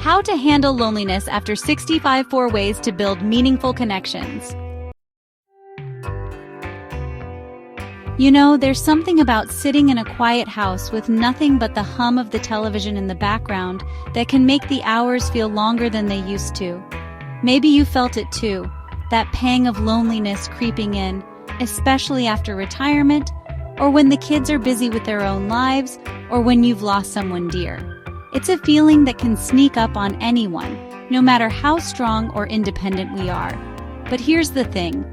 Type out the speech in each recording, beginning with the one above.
How to handle loneliness after 65 4 ways to build meaningful connections. You know, there's something about sitting in a quiet house with nothing but the hum of the television in the background that can make the hours feel longer than they used to. Maybe you felt it too, that pang of loneliness creeping in, especially after retirement, or when the kids are busy with their own lives, or when you've lost someone dear. It's a feeling that can sneak up on anyone, no matter how strong or independent we are. But here's the thing.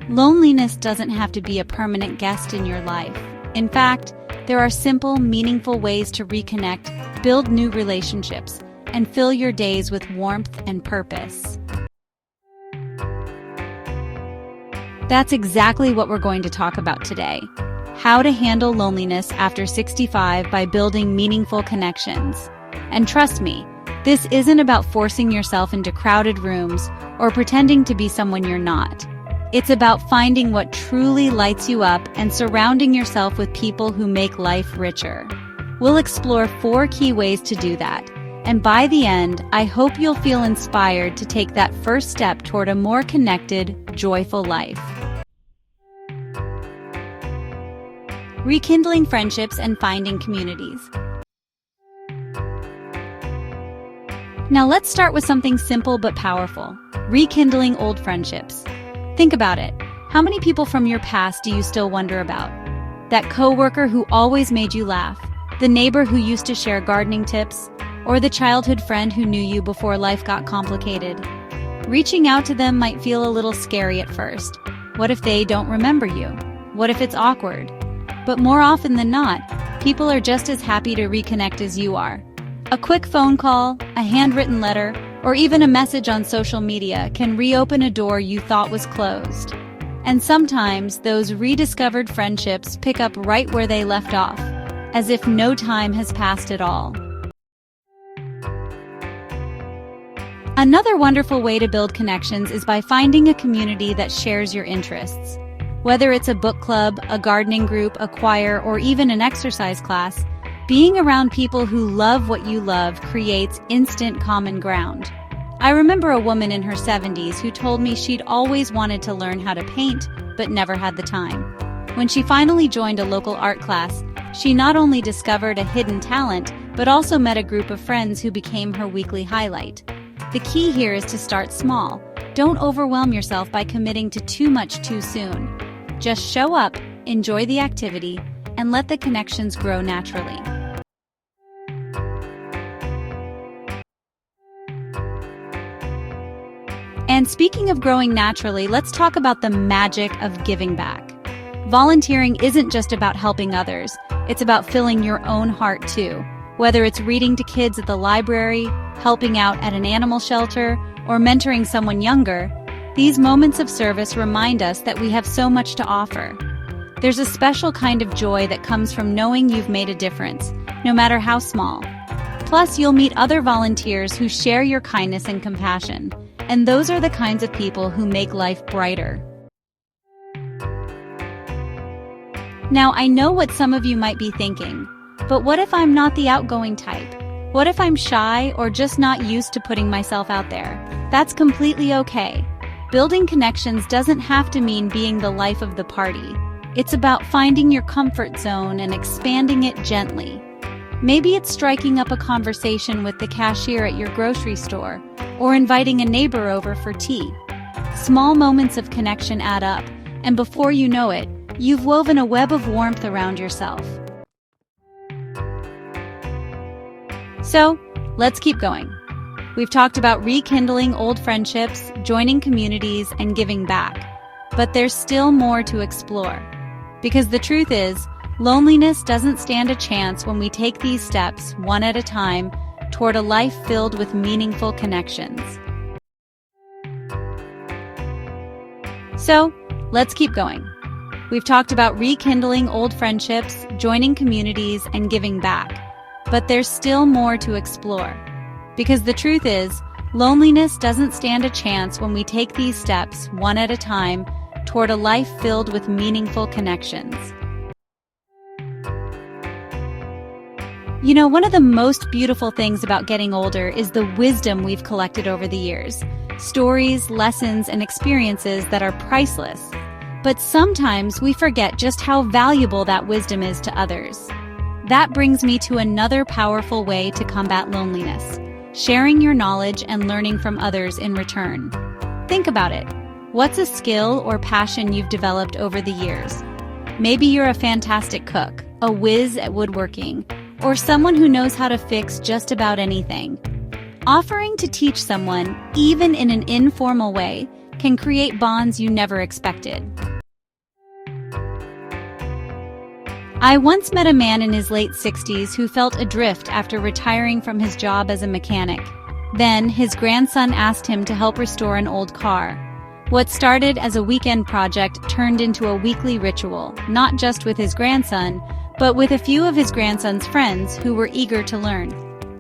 Loneliness doesn't have to be a permanent guest in your life. In fact, there are simple, meaningful ways to reconnect, build new relationships, and fill your days with warmth and purpose. That's exactly what we're going to talk about today. How to handle loneliness after 65 by building meaningful connections. And trust me, this isn't about forcing yourself into crowded rooms or pretending to be someone you're not. It's about finding what truly lights you up and surrounding yourself with people who make life richer. We'll explore 4 key ways to do that, and by the end, I hope you'll feel inspired to take that first step toward a more connected, joyful life. Rekindling friendships and finding communities. Now let's start with something simple but powerful: rekindling old friendships. Think about it. How many people from your past do you still wonder about? That coworker who always made you laugh, the neighbor who used to share gardening tips, or the childhood friend who knew you before life got complicated? Reaching out to them might feel a little scary at first. What if they don't remember you? What if it's awkward? But more often than not, people are just as happy to reconnect as you are. A quick phone call, a handwritten letter, or even a message on social media can reopen a door you thought was closed. And sometimes those rediscovered friendships pick up right where they left off, as if no time has passed at all. Another wonderful way to build connections is by finding a community that shares your interests. Whether it's a book club, a gardening group, a choir, or even an exercise class, being around people who love what you love creates instant common ground. I remember a woman in her 70s who told me she'd always wanted to learn how to paint, but never had the time. When she finally joined a local art class, she not only discovered a hidden talent, but also met a group of friends who became her weekly highlight. The key here is to start small. Don't overwhelm yourself by committing to too much too soon. Just show up, enjoy the activity, and let the connections grow naturally. And speaking of growing naturally, let's talk about the magic of giving back. Volunteering isn't just about helping others, it's about filling your own heart too. Whether it's reading to kids at the library, helping out at an animal shelter, or mentoring someone younger, these moments of service remind us that we have so much to offer. There's a special kind of joy that comes from knowing you've made a difference, no matter how small. Plus, you'll meet other volunteers who share your kindness and compassion. And those are the kinds of people who make life brighter. Now, I know what some of you might be thinking, but what if I'm not the outgoing type? What if I'm shy or just not used to putting myself out there? That's completely okay. Building connections doesn't have to mean being the life of the party. It's about finding your comfort zone and expanding it gently. Maybe it's striking up a conversation with the cashier at your grocery store, or inviting a neighbor over for tea. Small moments of connection add up, and before you know it, you've woven a web of warmth around yourself. So, let's keep going. We've talked about rekindling old friendships, joining communities, and giving back. But there's still more to explore. Because the truth is, loneliness doesn't stand a chance when we take these steps, one at a time, toward a life filled with meaningful connections. So, let's keep going. We've talked about rekindling old friendships, joining communities, and giving back. But there's still more to explore. Because the truth is, loneliness doesn't stand a chance when we take these steps, one at a time, toward a life filled with meaningful connections. One of the most beautiful things about getting older is the wisdom we've collected over the years. Stories, lessons, and experiences that are priceless. But sometimes we forget just how valuable that wisdom is to others. That brings me to another powerful way to combat loneliness: sharing your knowledge and learning from others in return. Think about it. What's a skill or passion you've developed over the years? Maybe you're a fantastic cook, a whiz at woodworking, or someone who knows how to fix just about anything. Offering to teach someone, even in an informal way, can create bonds you never expected. I once met a man in his late 60s who felt adrift after retiring from his job as a mechanic. Then, his grandson asked him to help restore an old car. What started as a weekend project turned into a weekly ritual, not just with his grandson, but with a few of his grandson's friends who were eager to learn.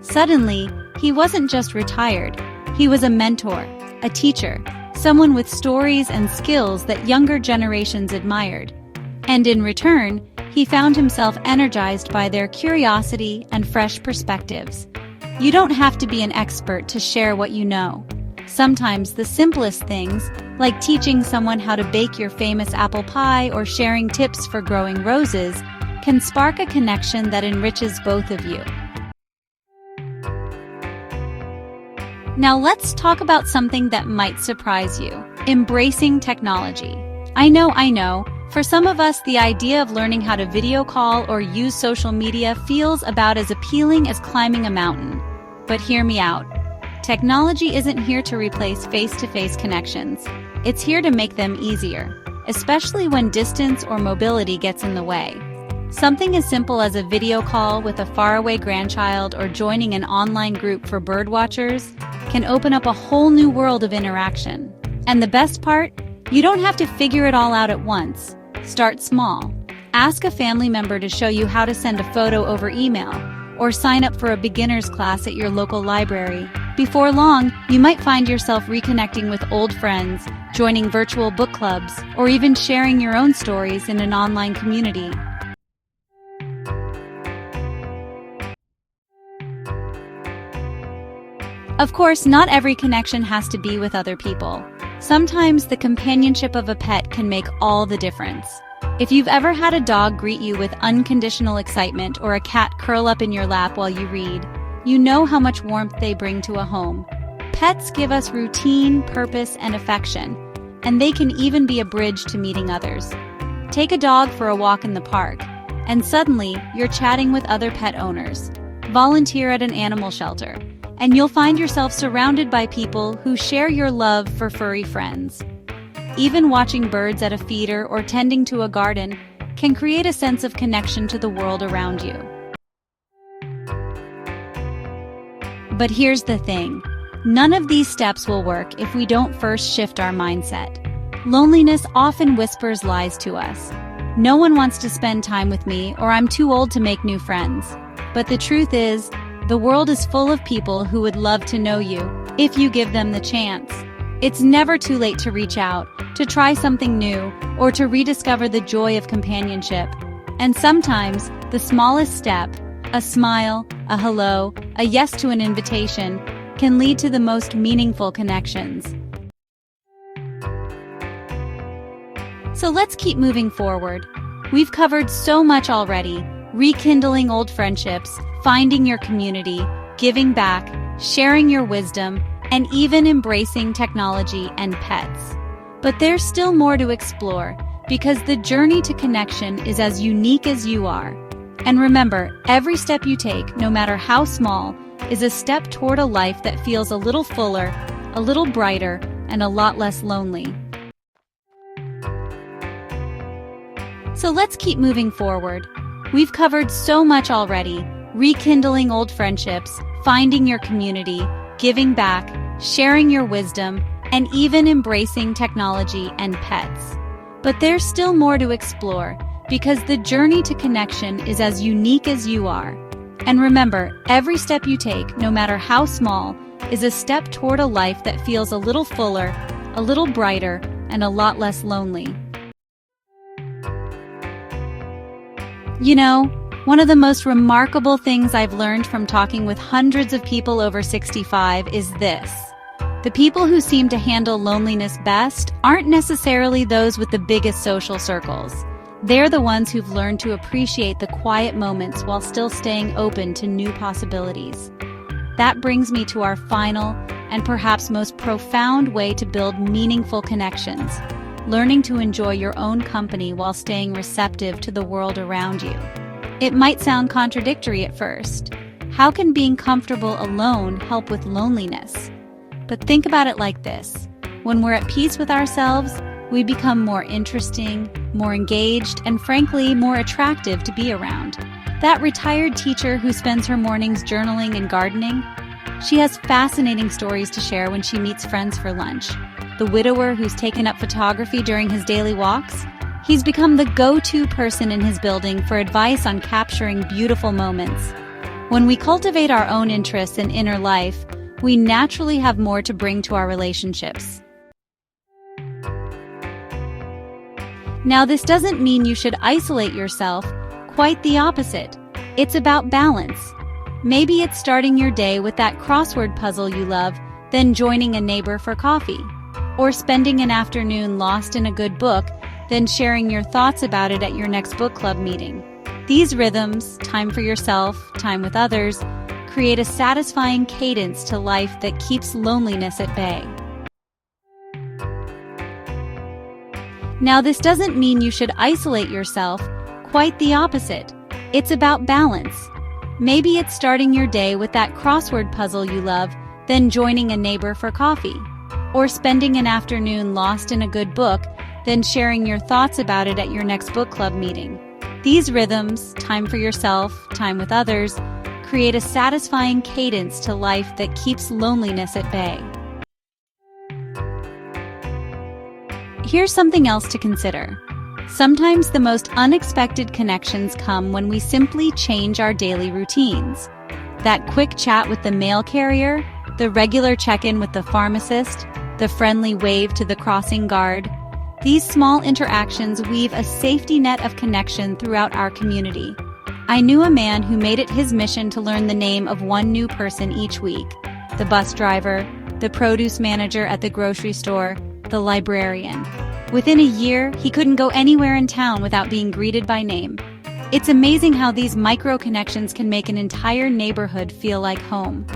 Suddenly, he wasn't just retired. He was a mentor, a teacher, someone with stories and skills that younger generations admired. And in return, he found himself energized by their curiosity and fresh perspectives. You don't have to be an expert to share what you know. Sometimes the simplest things, like teaching someone how to bake your famous apple pie or sharing tips for growing roses, can spark a connection that enriches both of you. Now let's talk about something that might surprise you: embracing technology. I know, for some of us the idea of learning how to video call or use social media feels about as appealing as climbing a mountain. But hear me out. Technology isn't here to replace face-to-face connections. It's here to make them easier, especially when distance or mobility gets in the way. Something as simple as a video call with a faraway grandchild or joining an online group for bird watchers can open up a whole new world of interaction. And the best part? You don't have to figure it all out at once. Start small. Ask a family member to show you how to send a photo over email, or sign up for a beginner's class at your local library. Before long, you might find yourself reconnecting with old friends, joining virtual book clubs, or even sharing your own stories in an online community. Of course, not every connection has to be with other people. Sometimes the companionship of a pet can make all the difference. If you've ever had a dog greet you with unconditional excitement or a cat curl up in your lap while you read, you know how much warmth they bring to a home. Pets give us routine, purpose, and affection, and they can even be a bridge to meeting others. Take a dog for a walk in the park, and suddenly you're chatting with other pet owners. Volunteer at an animal shelter, and you'll find yourself surrounded by people who share your love for furry friends. Even watching birds at a feeder or tending to a garden can create a sense of connection to the world around you. But here's the thing. None of these steps will work if we don't first shift our mindset. Loneliness often whispers lies to us. No one wants to spend time with me, or I'm too old to make new friends. But the truth is, the world is full of people who would love to know you, if you give them the chance. It's never too late to reach out, to try something new, or to rediscover the joy of companionship. And sometimes, the smallest step, a smile, a hello, a yes to an invitation, can lead to the most meaningful connections. So let's keep moving forward. We've covered so much already: rekindling old friendships, finding your community, giving back, sharing your wisdom, and even embracing technology and pets. But there's still more to explore, because the journey to connection is as unique as you are. And remember, every step you take, no matter how small, is a step toward a life that feels a little fuller, a little brighter, and a lot less lonely. So let's keep moving forward. We've covered so much already: rekindling old friendships, finding your community, giving back, sharing your wisdom, and even embracing technology and pets. But there's still more to explore, because the journey to connection is as unique as you are. And remember, every step you take, no matter how small, is a step toward a life that feels a little fuller, a little brighter, and a lot less lonely. One of the most remarkable things I've learned from talking with hundreds of people over 65 is this. The people who seem to handle loneliness best aren't necessarily those with the biggest social circles. They're the ones who've learned to appreciate the quiet moments while still staying open to new possibilities. That brings me to our final and perhaps most profound way to build meaningful connections: learning to enjoy your own company while staying receptive to the world around you. It might sound contradictory at first. How can being comfortable alone help with loneliness? But think about it like this. When we're at peace with ourselves, we become more interesting, more engaged, and frankly, more attractive to be around. That retired teacher who spends her mornings journaling and gardening, she has fascinating stories to share when she meets friends for lunch. The widower who's taken up photography during his daily walks, he's become the go-to person in his building for advice on capturing beautiful moments. When we cultivate our own interests and inner life, we naturally have more to bring to our relationships. Now, this doesn't mean you should isolate yourself. Quite the opposite. It's about balance. Maybe it's starting your day with that crossword puzzle you love, then joining a neighbor for coffee. Or spending an afternoon lost in a good book, then sharing your thoughts about it at your next book club meeting. These rhythms, time for yourself, time with others, create a satisfying cadence to life that keeps loneliness at bay. Now, this doesn't mean you should isolate yourself. Quite the opposite. It's about balance. Maybe it's starting your day with that crossword puzzle you love, then joining a neighbor for coffee. Or spending an afternoon lost in a good book, then sharing your thoughts about it at your next book club meeting. These rhythms, time for yourself, time with others, create a satisfying cadence to life that keeps loneliness at bay. Here's something else to consider. Sometimes the most unexpected connections come when we simply change our daily routines. That quick chat with the mail carrier, the regular check-in with the pharmacist, the friendly wave to the crossing guard. These small interactions weave a safety net of connection throughout our community. I knew a man who made it his mission to learn the name of one new person each week: the bus driver, the produce manager at the grocery store, the librarian. Within a year, he couldn't go anywhere in town without being greeted by name. It's amazing how these micro-connections can make an entire neighborhood feel like home.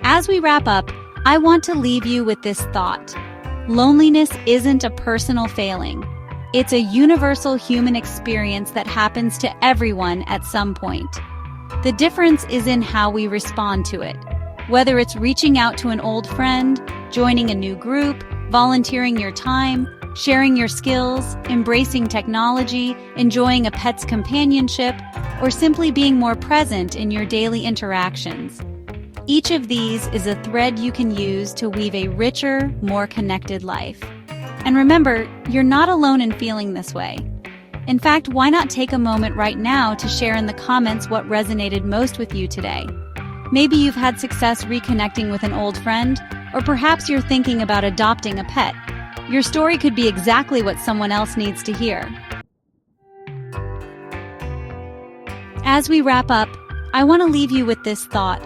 As we wrap up, I want to leave you with this thought. Loneliness isn't a personal failing. It's a universal human experience that happens to everyone at some point. The difference is in how we respond to it. Whether it's reaching out to an old friend, joining a new group, volunteering your time, sharing your skills, embracing technology, enjoying a pet's companionship, or simply being more present in your daily interactions. Each of these is a thread you can use to weave a richer, more connected life. And remember, you're not alone in feeling this way. In fact, why not take a moment right now to share in the comments what resonated most with you today? Maybe you've had success reconnecting with an old friend, or perhaps you're thinking about adopting a pet. Your story could be exactly what someone else needs to hear. As we wrap up, I want to leave you with this thought.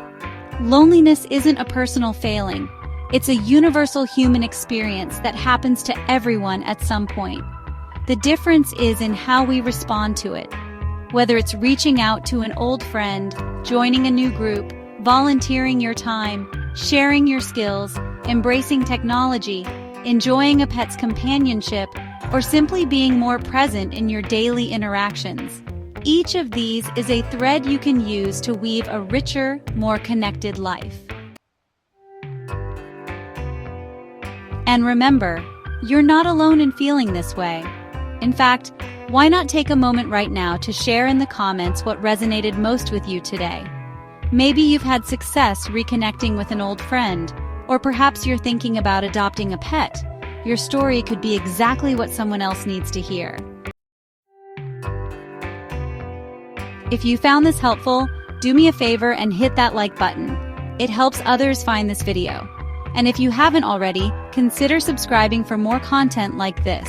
Loneliness isn't a personal failing. It's a universal human experience that happens to everyone at some point. The difference is in how we respond to it. Whether it's reaching out to an old friend, joining a new group, volunteering your time, sharing your skills, embracing technology, enjoying a pet's companionship, or simply being more present in your daily interactions. Each of these is a thread you can use to weave a richer, more connected life. And remember, you're not alone in feeling this way. In fact, why not take a moment right now to share in the comments what resonated most with you today? Maybe you've had success reconnecting with an old friend, or perhaps you're thinking about adopting a pet. Your story could be exactly what someone else needs to hear. If you found this helpful, do me a favor and hit that like button. It helps others find this video. And if you haven't already, consider subscribing for more content like this.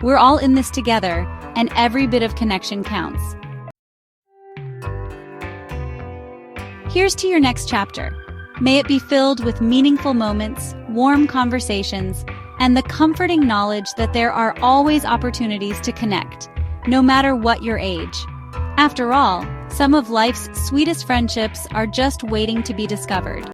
We're all in this together, and every bit of connection counts. Here's to your next chapter. May it be filled with meaningful moments, warm conversations, and the comforting knowledge that there are always opportunities to connect, no matter what your age. After all, some of life's sweetest friendships are just waiting to be discovered.